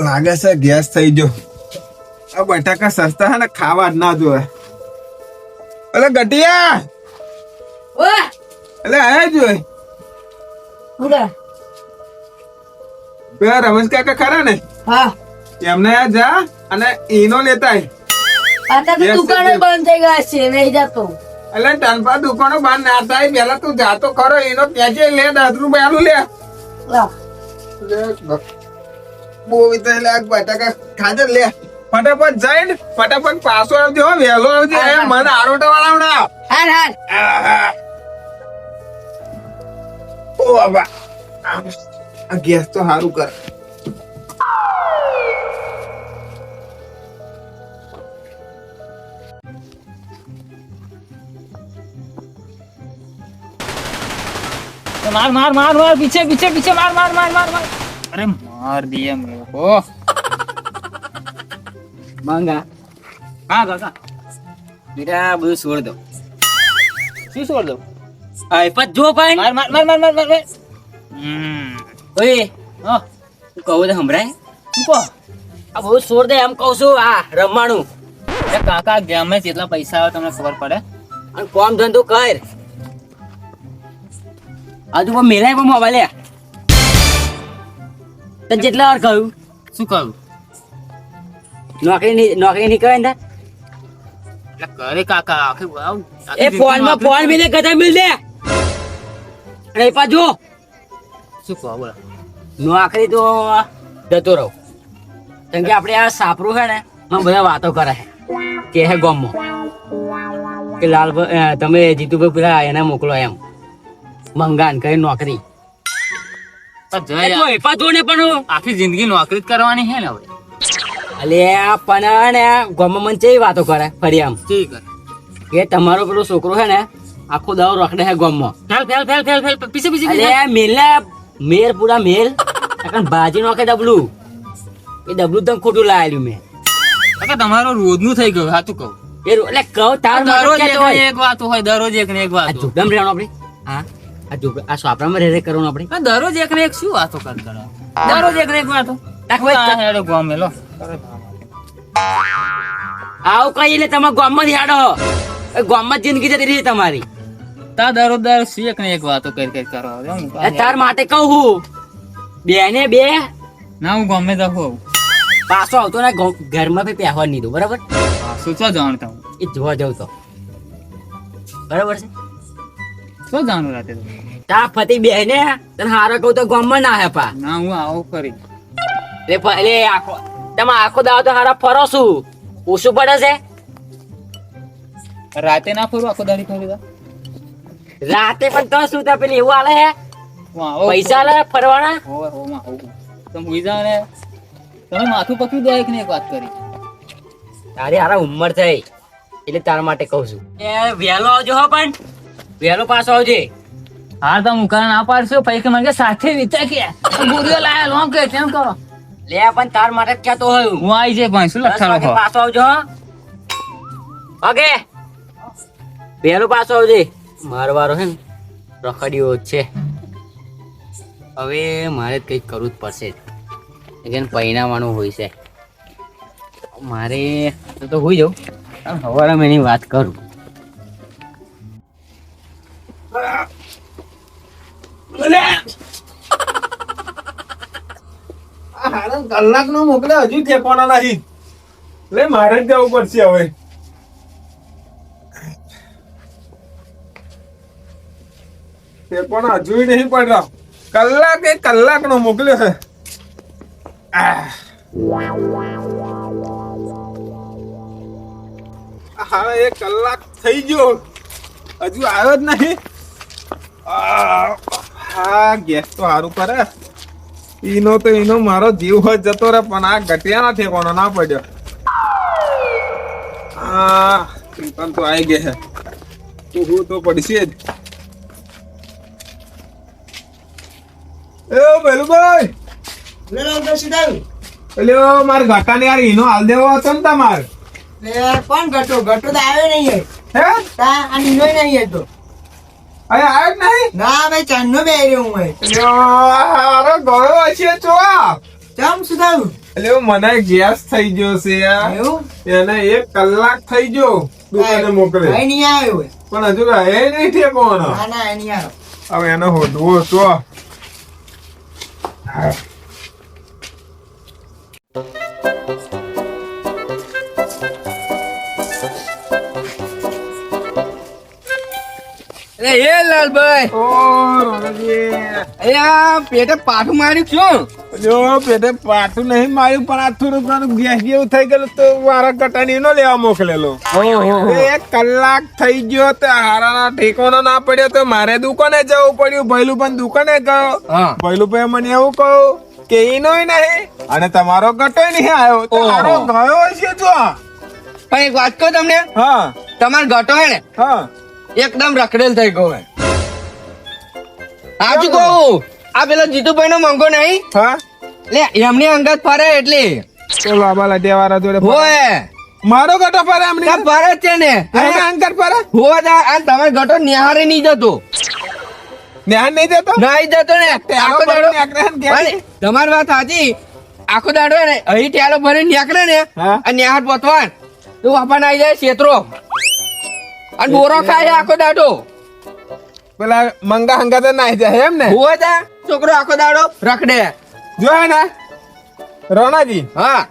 લાગે છે ગેસ થઈ ગયો. આ બટાકા સસ્તા છે ને, ખાવા જ ના જોવે. અલે ગટિયા, એટલે આયા જોઈ પેલા રમેશ કાકા ખરા ને, એમને જા અને ઈનો લેતા દુકાનો બંધ થઈ ગયા છે, નહીં જતો. એટલે ટનપા દુકાનો બંધ ના થાય. પેલા તું જાતો ખરો ઈનો પેચે લે, 10 રૂપિયા લે. બહુ એટલે બટાકા ખાજે લે. ફટાફટ જઈને ફટાફટ પાછો આવજો, વહેલો આવજો. મને આરોટા વાળા હાર ઓ બાબા, આ ગેસ તો સારું કર. मार मार मार मार पीछे पीछे पीछे मार मार मार मार मार अरे मार दिया मेरे को માંગા. हाँ काका બેટા બધું છોડ દો. શું છોડ દો આ પત જો પાઈ मार मार मार मार मार मार ઓય हाँ તું કહું તો સંભળાય. શું કહો આ બધું છોડ દે એમ કહું છું. આ રમવાનું એ કાકા ગેમ માં કેટલા પૈસા આવે તમને ખબર પડે અને કોમ ધંધો કર. આ તું મેલાય પણ મોબાઈલ લે. તને જેટલા વાર કહ્યું શું કહું નોકરી નહીં કરે ને. એટલે કરે કાકા આખી એ ફોન માં ફોન મિલે કદા મિલ દે. અરે પાછો શું કહો બોલો નોકરી તો જતો રહો. કેમ કે આપણે આ સાપરું છે ને એમાં બધા વાતો કરે કે હે ગામમાં કે લાલભાઈ તમે જીતુભાઈ પેલા એને મોકલો એમ મંગાન કરી નોકરી. પાછો ને પણ આખી જિંદગી નોકરી જ કરવાની છે ને હવે અલે પણ ને ગામમાં મને કેવી વાતો કરે ફરી આમ ઠીક કે તમારો પેલો છોકરો છે ને આખો દાવ રખડે છે ગામમાં. ફેલ ફેલ ફેલ ફેલ ફેલ પીછે પીછે અલે મેલ ને મેર પૂરા મેલ ભાજી નોખે ડબલું. એ ડબલું તને ખોટું લાયેલું મેં. કાકા તમારો રોજનું થઈ ગયું સાચું કહું એટલે કહું તાર દરરોજ એક વાત હોય દરરોજ એક ને એક વાત હોય. ઝુકડમ રહેવાનું આપણે. હા આ ઝુકડમ આ સોપડામાં રહે કરવાનું આપણે. હા, દરરોજ એક ને એક શું વાતો કરતા દરરોજ એક ને એક વાતો હેડો ગોમેલો આવું કઈ એટલે તમે ગામમાં જ હેડો. ગામમાં જ જિંદગી જતી રહી તમારી. તા દરરોજ દરરોજ શું એક ને એક વાતો કરી કરો એ તાર માટે કહું હું બે ને બે ના હું ગમે તો હોઉં પાછો આવતો ને ઘરમાં બી પહેવા નહીં દઉં. બરાબર શું શું જાણતા હું એ જોવા જવું તો બરાબર છે. શું જાણું રાતે તો તા ફતી બે ને તને હારો કહું તો ગામમાં ના હે પા. ના હું આવું કરી એટલે આખો તમે આખો દાવ તો હારા ફરો છું ઓછું પડે છે. રાતે ના ફરું આખો દાડી ફરી દા રાતે પણ તો શું તા પેલી એવું આલે હે પૈસા આલે ફરવાના. તમે હુઈ જાવ ને તમે માથું પકડી દે એક ને એક વાત કરી તારી હારા ઉંમર થઈ એટલે તારા માટે કહું છું. એ વહેલો આવજો હો પણ વહેલો પાછો આવજે. હા તો મુકા ના પાડશો પૈકી માંગે સાથે વિચાર કે ગુરિયો લાયા લો કે કેમ કરો લે પણ તાર માટે જ કહેતો હોય હું આવી જાય 500 લખાડો પાછો આવજો હો. ઓકે વહેલો પાછો આવજે. મારો વારો હે ને રખડ્યો જ છે. હવે મારે કંઈક કરવું જ પડશે. એને પરિણામવાનું હોય છે મારે તો હોઈ જાઉં. સવારે મેં એની વાત કરું. કલાક નો મોકલે હજુ ઠેકવાના નહીં. એટલે મારે જ જવું પડશે હવે. ઠેકવાના હજુ નહીં પડ્યા. કલાક નો મોકલ્યો છે. હા 1 કલાક થઈ ગયો હજુ આવ્યો જ નહીં. હા ગેસ તો સારું કરે. એનો મારો જીવ હોય જતો રહે પણ આ ઘટિયા ના ઠેકવાનો ના પડ્યો. હા તો આવી ગયા છે હું તો પડશે જ. એ ભેલુભાઈ પેલો મારે ઘટા ને યાર ઈનો હાલ દેવો હતો ને તમારે. કોણ ઘટો તો આવ્યો નહીં હે તા આ નીનો નહીં હતો. અરે આવ્યો જ નહીં ના ભાઈ ચાંદનો બે રહ્યો હું ભાઈ. લ્યો, અરે ગયો હશે ચો ચમ શું થયું? એટલે મને ગેસ થઈ ગયો છે એવું? એને 1 કલાક થઈ ગયો દુકાને મોકલે ભાઈ નહીં આવ્યો હોય. પણ હજુ એ નહીં ઠેકોણો. ના ના એ નહીં આવ્યો. હવે એને હોદવો તો એ લાલભાઈ ઓ રોનકજી. અહીંયા પેટે પાઠું માર્યું શું? જો પેટે પાછું નહીં માર્યું પણ આ થોડું ઘણું ગેસ જેવું થઈ ગયેલું તો વારા કટાની નો લેવા મોકલેલો. 1 કલાક થઈ ગયો તો હારાના ઠેકાણો ના પડ્યો તો મારે દુકાને જવું પડ્યું. ભૈલું પણ દુકાને ગયો. હા. ભૈલું ભાઈ મને એવું કહું કે ઈનોય નહીં અને તમારો ગટોય નહીં આવ્યો તો હારો ગયો હશે જો. પણ એક વાત કહું તમને, હા તમારો ગટો હે ને હા એકદમ રખડેલ થઈ ગયો હે. આજુ કહું આ પેલો જીતુભાઈ નો મંગો નહીં હા લે એમની અંગત ફરે એટલે તો લાંબા લાડિયા વાળા જોડે હોય મારો ગટો પર એમની ત્યાં ફરે જ છે ને એના અંકર પર હોય તા આ તમારો ગટો નિહારે નહીં જતો ધ્યાન નહીં દેતો નહીં જતો ને આખો દાડો હા તમારી વાત સાચી આખો દાડો હે ને અહીં ટેલો ભરી નીકળે ને હા. અને નિહાર પતવાન તો વાપા આવી જાય છેતરો અને બોરો ખાય આખો દાડો પેલા મંગા હંગા તો નાઈ જાય એમ ને હોય તા છોકરો આખો દાડો રખડે જો હે ને રોણાજી હા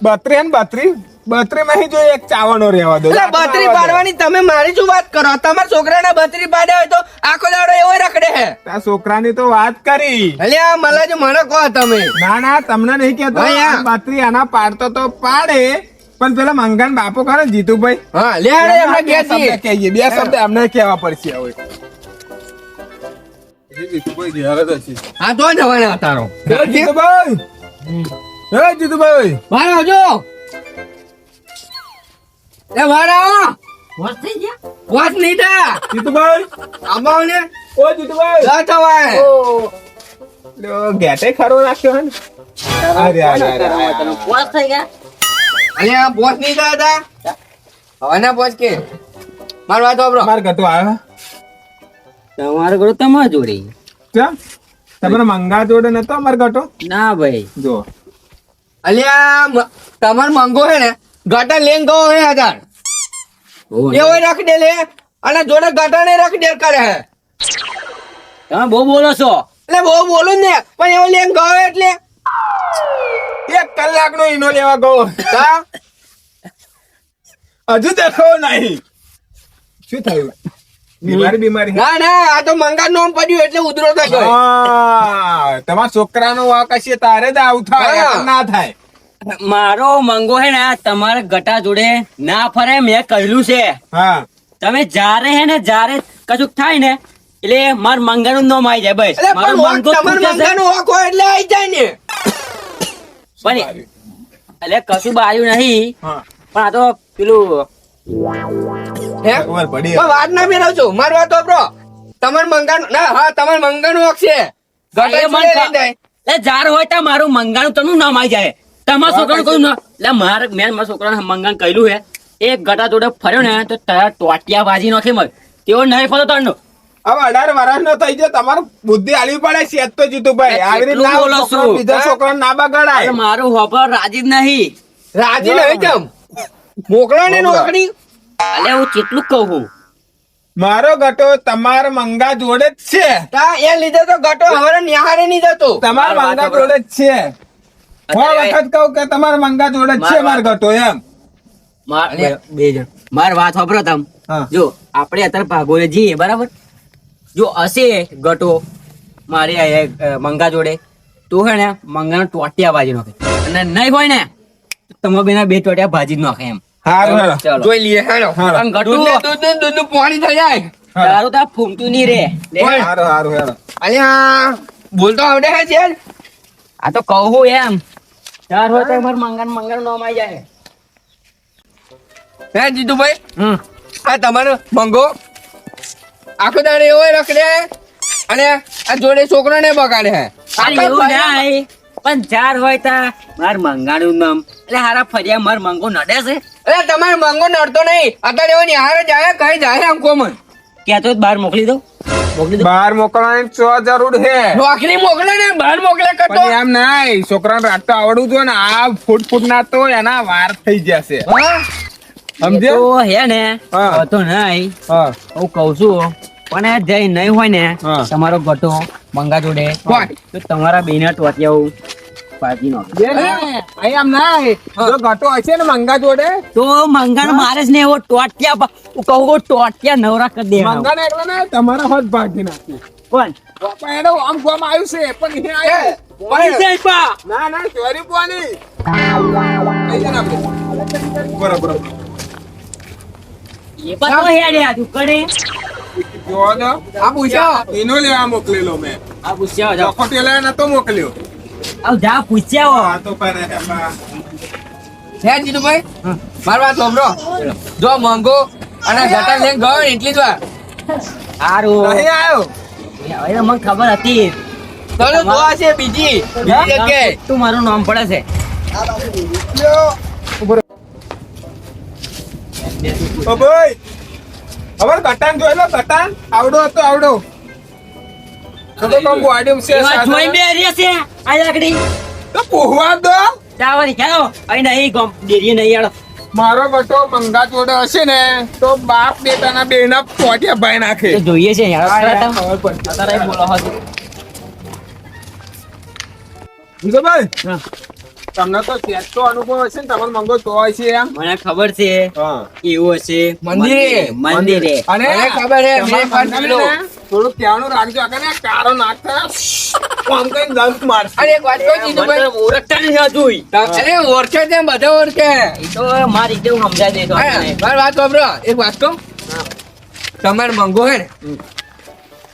32 માં જો એક ચાવણો રહેવા દો. એટલે બત્રી પાડવાની તમે મારી શું વાત કરો તમારા છોકરાને બત્રી પાડ્યા હોય તો આખો દાડો એવો રખડે હે આ છોકરાની તો વાત કરી. અલ્યા મલાજ મને કહો તમે ના ના તમને નહીં કેતો હા, યાર. 32 આના પાડતો તો પાડે પણ પેલા મંગાન બાપો કરે ને જીતુભાઈ હા લે હાડે એમને બે ઘેર જઈએ. શબ્દ કહીએ. બે શબ્દ અમને કહેવા પડશે હવે. જીતુભાઈ ઘેર જ હશે. હા તો જવાના તારો હે જીતુભાઈ હે જીતુભાઈ બહાર આવજો એ બહાર આવો વાત નહીં થા જીતુભાઈ આંબાઓ ને ઓ જીતુભાઈ ના થવાય લ્યો, ગેટે ખરો રાખ્યો હે ને અરે અરે અલ્યા પોચ નહીં થયા હતા હવે ના પોચ કે માર વાત વાપરો માર ગટો આવ્યો તમારો ઘર તમારા જોડે કેમ તમારે મંગા જોડે નતો અમાર ગટો ના ભાઈ જો અલ્યા તમાર મંગો હે ને ગટા લેન ગયો હે હજાર એવો રાખી દે લે અને જોડે ગટા ને રાખી દે કરે હે તમે બહુ બોલો છો. એટલે બહુ બોલું ને પણ એવો લેન ગયો એટલે 1 કલાક નો ઈનો લેવા ગયો કા હજુ દેખો નહીં શું થયું બીમારી ના ના આ તો મંગા નોમ પડ્યું એટલે ઉધરો થઈ ગયો હા તમારા છોકરાનો વાંક હશે તારે જ આવું થાય હા. ના થાય મારો મંગો હે ને તમારા ગટા જોડે ના ફરે મેં કહ્યું છે. હા તમે જ્યારે હે ને જ્યારે કશુંક થાય ને એટલે માર મંગાનું નામ આવી જાય બસ. એટલે મારો પણ મંગો તમાર ખૂટે છે. મંગાનો વાંક હોય એટલે આઈ જાય ને પણ એટલે કશું બાયું નહીં હા પણ આ તો પેલું હે ખબર પડી પણ વાત ના મેળવ છું માર વાત વાપરો તમાર મંગાનો ના હા તમાર મંગાનો વાંક છે ગટા એ જોડે મને લઈ જાય. એટલે જાર હોય તો મારું મંગાનું તનું નામ આવી જાય. તમારા છોકરાનું કોઈ ના એટલે મેં મારા છોકરાને મંગાન કહ્યું હે એક ગટા જોડે ફર્યો ને તો તારા ટોટિયા બાજી નાખી મત તેઓ નહીં ફરતો તરનો હવે 18 વર્ષ નો થઈ ગયો તમારે બુદ્ધિ આલવી પડે છે તો જીતુભાઈ આવી રીતે કેટલું ના બોલો છોકરો છું? બીજા છોકરાને ના બગાડાય મારું હોપર રાજી જ નહીં. રાજી નહીં કેમ મોકલો ને નોકરી એટલે હું કેટલું કહું છું. મારો ગટો તમારા મંગા જોડે જ છે તા એ લીધે તો ગટો હવે નિહારે નહીં જતો તમારા વાત મંગા સાંભળો. જોડે જ છે હું વખત કહું કે તમારા મંગા જોડે જ છે મારો ગટો એમ બે જણ માર વાત વાપરો તમ હા. જો આપણે અત્યારે ભાગોળે જઈએ બરાબર જો હશે ગટો મારે મંગા જોડે તો હે ને મંગાનો ટોટિયા ભાજી નાખે અને નહીં હોય ને તો તમે બેના 2 ટોટિયા ભાજી જ નાખે એમ. હારું હેડો. ચાલો. જોઈ લઈએ હેડો હાલો. અને ગટુ દૂધનું પાણી થઈ જાય તારું તો આ ફૂમતું નહીં રે લે. હારું હારું હેડો. અલ્યા બોલતો આવડે હે છે આ તો કહું એમ ચાર હોય તો મારે મંગાનું નામ આવી જાય. હે જીતુભાઈ આ તમારો મંગો આખો દાડે એવો રખડે અને આ જોડે છોકરાને બગાડે હે અરે એવું નહીં પણ ચાર હોય તા માર મંગાનું નામ એટલે હારા ફર્યા માર મંગો નડે છે અરે તમારો મંગો નડતો નહીં અત્યારે એવો નિહારે જાય કઈ જાય આમ કોમન ક્યાં તો બહાર મોકલી દો બહાર મોકલવાની તો જરૂર છે નોકરી મોકલે ને બહાર મોકલે કરતો પણ એમ નહીં છોકરાને રાખતો આવડવું જોઈએ ને આ ફૂટ ના તો એના વાર થઈ જશે હા સમજે તો હે ને હા. તો નહીં હા હું કઉ છું પણ જઈ નહીં હોય ને હા. તમારો ગટો મંગા જોડે કોણ? તો તમારા બેના ટોટિયાઓ પાજી નો અહીં આમ નહીં જો ઘટો હશે ને મંગા જોડે તો મંગા મારે જ ને એવો ટોટિયા હું કહું ટોટિયા નવરા કરી દે મંગા ને એકલા ને તમારા હોત ભાગી નાખી કોણ પણ એનો આમ ગોમ આવ્યું છે પણ એ આયા ના ના ચોરી પોની લઈ જા ને આપણે. બરાબર એ પણ તો હેડે આ દુકડે જોવો તો આ પૂછ્યો એનો લેવા મોકલેલો મેં આ પૂછ્યા જાઓ ચોખોટી લઈને નતો મોકલ્યો આવ જા પૂછ્યા આ તો પર એમાં હે જીતુભાઈ મારી વાત સાંભળો જો મંગો અને ગટર લઈને ગયો ને એટલી જ વાર સારું નહીં આવ્યો હવે મને ખબર હતી તને તો આ છે બીજી જગ્યાએ તું મારું નામ પડે ઓ ભાઈ હવે ગટાન જોઈ લો ગટાન આવડો હતો આવડો તો કમ બોડી છે છે એવા જોઈ બે રે છે આ લાકડી તો પોહવા દો ચાવરી ખાઓ અહીં નહીં ગમ ડેરી નહીં આડો મારો ગટો મંગા જોડે હશે ને તો બાપ બેટાના બેના પોટિયા ભાઈ નાખે તો જોઈએ છે યાર ખબર પડશે. અત્યારે બોલો હતો જીતુભાઈ, હા. તમને તો સેજ તો અનુભવ હશે ને તમારો મંગો તો હોય છે એમ મને ખબર છે હા એવું હશે મંદિરે. મંદિરે અને મને ખબર હે, મેં તમારા પણ મંદિરે જોયેલું. ને થોડું ત્યાંનું રાખજો આગળ ને કારો નાખતા આમ કઈ દંત મારશે અરે એક વાત કહું જીતુભાઈ ઓળખતા નથી હજુય અરે ઓળખે છે બધા ઓળખે એ તો મારી રીતે હું સમજાય દેતો હા, મારી વાત સાંભળો એક વાત કહું તમારે મંગો હે ને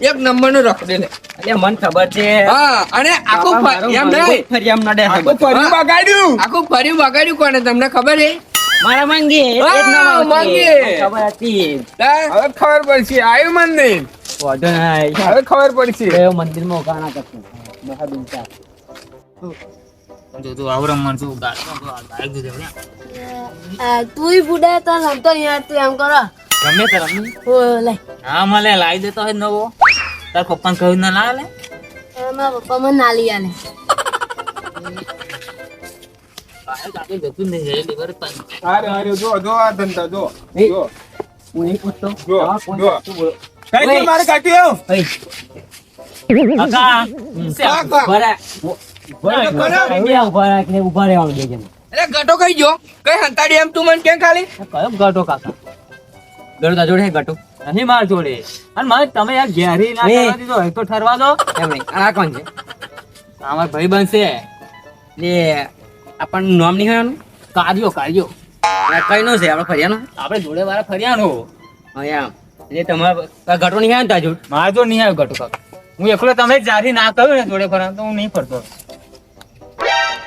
એક નંબર નું રખડે ને એટલે મને ખબર છે હા અને આખું એમ નહીં ફરી એમ નડે છે આખું ફરી બગાડ્યું આખું ફર્યું બગાડ્યું કોને તમને ખબર હે મારા માંગી હા, માંગી. ખબર હતી હા? હવે ખબર પડશે આવ્યું મંદિર વાંધો નહીં હવે ખબર પડશે કયો મંદિરમાં ઉગાણા કરશું મહાબિંસા તું આવરમ મન છું ગાય દીધે તુંય બુડા તો રમતો યાર તું એમ કરો ગમે તે રમી ઓ લે હા મને લાવી દેતો હોય નવો તાર પપ્પાને કહ્યું ના લા લે મારા પપ્પા મને ના લઈ આલે કાકે જતું નહીં રે લીવર પણ અરે અરે જો જો આ ધંધા જો જો હું નહીં પૂછતો જો હા, કોણ જો તું બોલો. કઈ નહીં મારે કાઢ્યું ઓય, કાકા ઉભા રહે. ઉભા રહે કે ઉભા રહેવાનું દેજે મને. અરે ગટો કઈ ગયો કઈ હંતાડી એમ તું મને કેમ ખાલી કયો ગટો કાકા ગટો તારા જોડે છે ગટો નહીં માર જોડે અને મારે તમે યાર ઘેરી ના એ. કરવા દીધો હોય તો ઠરવા દો એમ નહીં આ કોણ છે અમાર ભાઈ બનશે એ આપણને નામ નહીં હોય આનું? કાર્યો કાર્યો આ કઈનો છે આપણે ફરિયાનો આપણે જોડે વાળા ફર્યાનો હા એમ એટલે તમારે આ ગટો નહીં આવે ને તારા જોડે? માર જો નહીં આવ્યો ગટુ કાકા હું એકલો તમે જારી ના કહ્યું ને જોડે ફરા તો હું નહીં ફરતો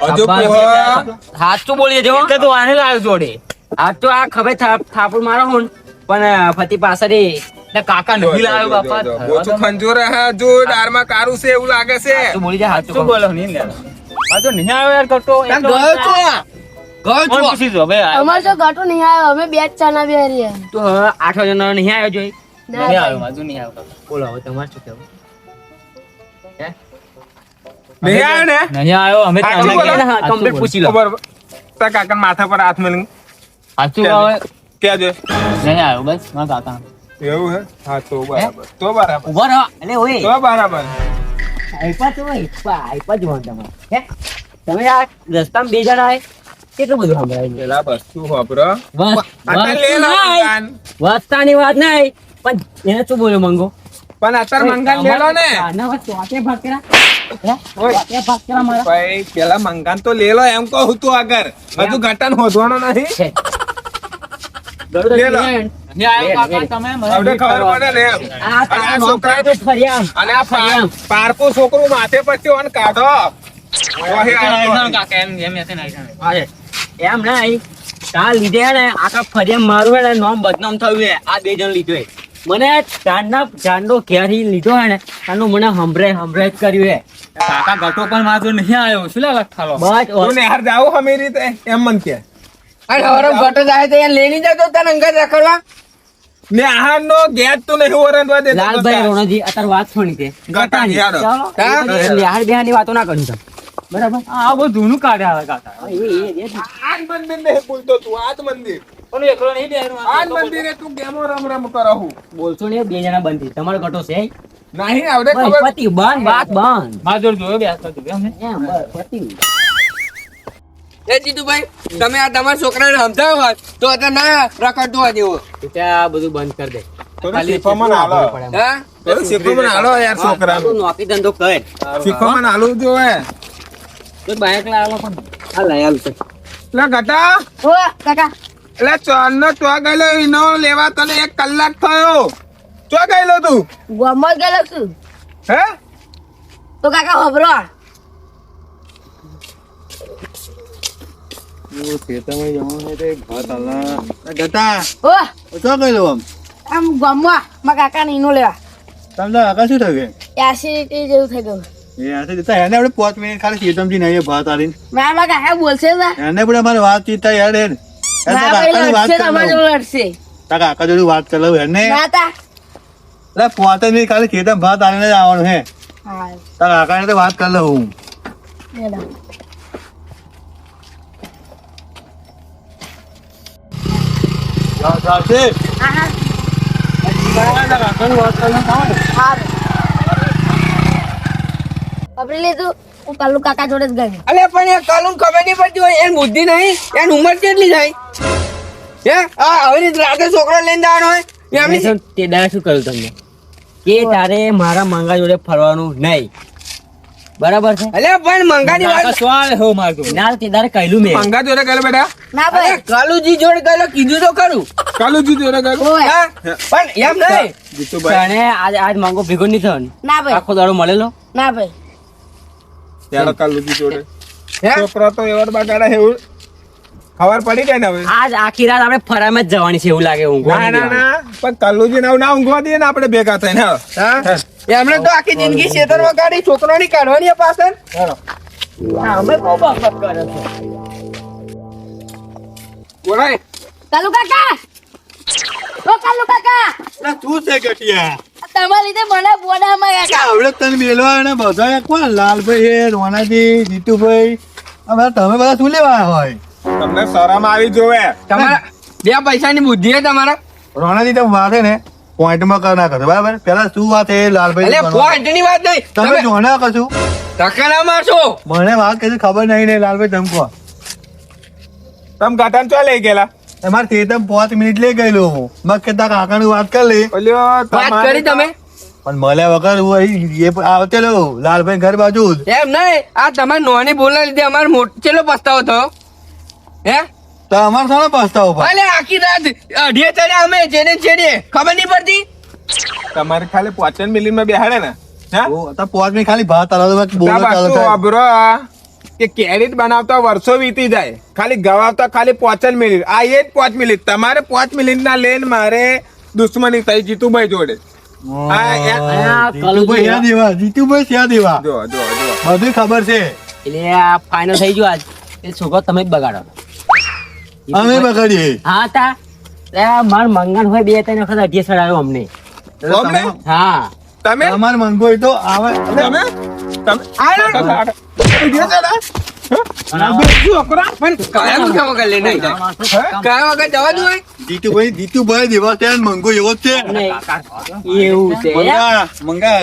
હજુ પોહા હાથ તો બોલીએ જો એટલે તો આને લાવ્યો જોડે હાથ તો આ ખભે થાપડ મારો હું પણ ફતી પાછળ એટલે કાકા નથી લાવ્યો બાપા ઓછું ખંજોરે હા જો દારમાં કારું છે એવું લાગે છે તું બોલી જા હાથ શું બોલો નહીં લે આ તો નહીં આવ્યો યાર ગટો ત્યાં ગયો છો ગયો કોણ છો પૂછી જો ભાઈ અમારે તો ઘાટો નહીં આવ્યો અમે બે જ ચાના બે રહ્યા તો હવે 8 વાગ્યાનો નહીં આવ્યો જોઈ નહીં આવ્યો માજુ નહીં આવ્યો કાકા. બોલો હવે તમારે શું કહેવું નહીં આવ્યો ને નહીં આવ્યો અમે સાચું તમને બોલો. કીધું. કમ્પ્લીટ પૂછી લો બરાબર તારા કાકા માથા પર હાથ મેલી સાચું હવે ક્યાં છે નહીં આવ્યો બસ મારા કાકા એવું હે હા તો બરાબર તો બરાબર ઉભો રહો એટલે ઓય તો બરાબર આઈપા તો આઈપા જોવાનું તમારે હે તમે આ રસ્તામાં બે જણા આય કેટલું બધું સંભળાય પેલા વસ્તુ વાપરો બસ અત્યારે લે લો મંગાન. વસ્તાની વાત નહીં પણ એને શું બોલ્યો મંગો પણ અત્યારે મંગાન લે લો ને આના વાત ચોટે ભાગ કર્યા હે? ઓય. ચોટે ભાગ કર્યા મારા ભાઈ પેલા મંગાન તો લે લો એમ કહું તું આગળ હજુ ઘટાન હોદવાનો નહીં છે. ગરુડ લે લો. બેન. નહીં આવ્યો કાકા તમે મને હવે ખબર પડે ને એમ. આ અને તારા આ નોમ છોકરા પડે તો ફર્યા આમ. અને આ પારકું છોકરું માથે પછી ઓન કાઢો ઓહે નહીં આ કાકા એમ એમ એસે નહીં થાય. અરે, એમ નહીં તાર લીધે હે ને આખા ફરિયામ મારું હે ને નામ બદનામ થયું હે આ બે જણ લીધો હે મને ચાંદો ક્યાંથી લીધો હે ને આનું મને હંભરાય જ કર્યું હે કાકા ગટો પણ મારો નહીં આવ્યો શું લે લખાલો બસ તું ને હાર જાવ હમી રીતે એમ મન કે અને હવરમ ગટો જાય તો એને લઈને જતો તને અંગત રખડવા ને આહારનો ગેસ તો નહીં ઓરંગવા દેતો. લાલભાઈ રોણાજી અત્યારે વાત થોડી તે ગટાની યાર. ચાલો લિહાર બેહારની વાતો ના કર્યું તમે બરાબર આ બધું જૂનું કાઢે આવે કાકા આજ મંદિર નહીં બોલતો તું, આજ મંદિર. પણ એકલો નહીં બેહવાનું. આજ મંદિરે તું ગેમો રમ કરો હું. બોલશો ને બે જણા બંધ થઈ તમારો ઘટો છે નહીં આવડે બસ, ખબર. પતી બંધ વાત બંધ મારા જોડે જોયો બેસતો તું એમ ને? એમ બસ પતી એ જીતુભાઈ તમે આ તમારા છોકરાને સમજાવો હોત તો અત્યારે ના રખડતો હોય જેવો. ત્યાં બધું બંધ કરી દે થોડું શીખવામાં ના આલો. હા થોડું શીખવામાં ના આલો યાર છોકરાનું. તું નોકરી ધંધો કર શીખવામાં ના આલવું જોઈએ. તો બાઈક લાવો પણ હા લઈ આવું છે લે ગટા, ઓ કાકા એટલે ચાંદનો ચો ગયેલો ઈનો લેવા તને 1 કલાક થયો. ચો ગયેલો તું? ગમત ગયેલો છું હે? તો કાકા ખબરો ગટા ઓ શું કહેલો આમ ગમવા મારા કાકા ને ઈનો લેવા તમને આગળ શું થયું એસિડિટી જેવું થઈ ગયું એ આ તો એને આપણે 5 મિનિટ ખાલી ચેતમજી નહીં ભાત આલીને મારા કાકા બોલશે ને એને પણ અમારે વાતચીત થાય યાર એને મારા ભાઈ વાત લડશે કરી તમારા લઉં જોડે લડશે તારા કાકા જોડે વાત કરી લઉં એને ના તા એટલે 5 મિનિટ ખાલી ચેતમ ભાત આલીને જ આવવાનું હે હા તારા કાકાને તો વાત કરી લઉં મેડમ ચાલશે હા હા પકડી લીધું હું કાલુ કાકા જોડે જ ગઈ અલે પણ એ કાલું ખબર નહીં પડતી હોય એની બુદ્ધિ નહીં એની ઉંમર કેટલી થાય હે આ હવે રીત રાતે છોકરો લઈને જવાનો હોય એમની મેં તે દાડે શું કહ્યું તમને કે તારે મારા મંગા જોડે ફરવાનું નહીં બરાબર છે અલે પણ મંગાની વાત સ્વાલ હો મારતો ના તે દાડે કહ્યું મેં મંગા જોડે ગયેલો બેટા? ના અરે ભાઈ કાલુજી જોડે ગયેલો કીધું તો ખરું કાલુજી જોડે ગયેલો? ઓય હા પણ એમ નહીં જીતુભાઈ, તને આજ મંગો ભેગો નહીં થયો ને ના ભાઈ આખો દાડો મળેલો ના ભાઈ યાર કાલુજી જોડે. હે છોકરો તો એવર બગાડે એવું ખબર પડી ગઈ ને હવે. આજ આખી રાત આપણે ફરામાં જ જવાની છે એવું લાગે હું ના ના ના, પણ કાલુજી ના ઊંઘવા દઈએ ને આપણે ભેગા થઈને. હા. હા એમણે તો આખી જિંદગી ખેતર વગાડી છોકરાની કાઢવાની આ પાછળ અમે બહુ બકબક કરે છે બોલાય કાલુ કાકા ઓ કાલુ કાકા તું છે ગટિયા તમારા લીધે મને બોડામાં કાકા આવડે તને મેલવા અને બધા કોણ લાલભાઈ હે રોનાજી જીતુભાઈ હવે તમે બધા શું લેવા હોય તમને શરમ આવી જોવે. તમારા બે પૈસાની બુદ્ધિ હે તમારા રોનાજી તમે વાત હે ને પોઈન્ટમાં કર ના કરશો બરાબર પેલા શું વાત હે લાલભાઈ એટલે પોઈન્ટની વાત નહીં તમે જોના કશું ટકા ના મારશો મને વાત કશી ખબર નહીં ને લાલભાઈ તમે કહો તમે ગટાને ચો લઈ ગયેલા? તમારે તે તમે 5 મિનિટ લઈ ગયેલો મગ કે તારા કાકાની વાત કરી લે ઓલ્યો તમારે તો- પણ મળ્યા વગર હું અહીં એ આવતેલો લાલભાઈ ઘર બાજુ એમ નહીં આ તમારે નોની બોલના લીધે અમારે મોટેલો પસ્તાવો થયો હે તો અમારે સાનો પસ્તાવો અલે આખી રાત અઢીએ ચડ્યા અમે જેને છેડે ખબર નહીં પડતી તમારે ખાલી 5 મિનિટમાં બેહાડે ને? હા? તો 5 મિનિટ ખાલી ભાત આલો બોલો તા ચાલો બાજુ અબરો કે કેરીટ બનાવતા વર્ષો વીતી જાય, ખાલી ગવાવતા ખાલી 5 મિનિટ. આ એ જ 5 મિનિટ તમારે 5 મિનિટ ના લઈને મારે દુશ્મની થઈ જીતુભાઈ જોડે. જીતુભાઈ ક્યાં દેવા જીતુભાઈ ક્યાં દેવા જો જો જો બધું ખબર છે એટલે આ ફાઇનલ થઈ ગયું આજ એ છોકરો તમે જ બગાડો અમે બગાડીએ હા તા માર મંગન હોય 2-3 વખત અઢીએ સડાયો અમને અમને? હા તમે અમાર મંગો હોય તો આવે તમે તમે ઉઠ્યો છો ને? હા? છોકરા પણ કયા મુખ્ય વગર લઈને આવી જાય કયા વગર જવા દો જીતુભાઈ દેવા ત્યાં મંગો એવો જ છે એવું છે મંગા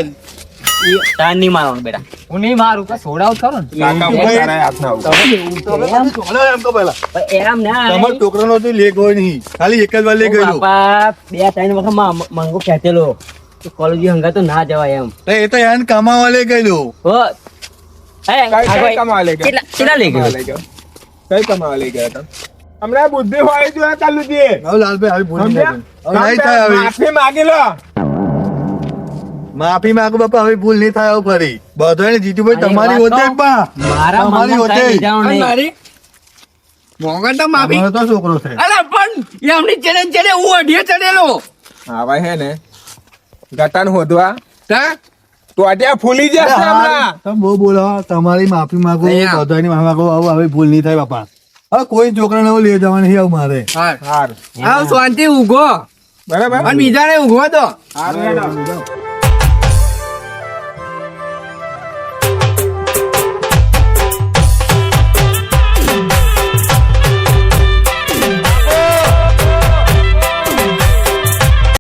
તાર નહીં મારવાનું બેટા હું નહીં મારું કે સોડાવ ખરો ને કાકા હું તારા હાથના આવું. એમ તો પેલા પણ એમ ના તમારો છોકરાનો તો લેગ હોય નહીં ખાલી એક જ વાર લઈ ગયો બાપા 2-3 વખત મંગો ખેંચેલો તો કોલેજ હંગા તો ના જવાય એમ એ તો યાર કમાવા લઈ ગયેલો હો કઈ કમાવા લઈ ગયા? કેટલા લઈ ગયો કઈ કમાવા લઈ ગયા તમે? હમણાં બુદ્ધિ હોય જોઈએ કાલુજી. હવે લાલભાઈ આવી ભૂલ નહીં સમજ્યા? થાય. હવે નહીં થાય હવે માફી માગી લો. માફી માંગો બાપા હવે ભૂલ નહીં થાય હવે ફરી બધાને જીતુભાઈ તમારી હોતે જ બા મારા તમારી મંગન હોતે કાંઈ લીધાનો નહીં. મોગન તો માફી તો છોકરો છે અરે પણ એમની ચડે હું અઢીએ ચડેલો આવા હે ને ગટાન હોદવા હા તો આજે ફૂલી જશે હમણાં. તમે બહુ બોલો તમારી માફી માંગો બધાની માફી માંગો હવે ભૂલ નહીં થાય બાપા હવે કોઈ છોકરાને લઈ જવાનું નહીં આવું મારે હાર. આવ શાંતિ ઉભો બરાબર અને બીજાને ઊંઘવા દો હારું હેડો.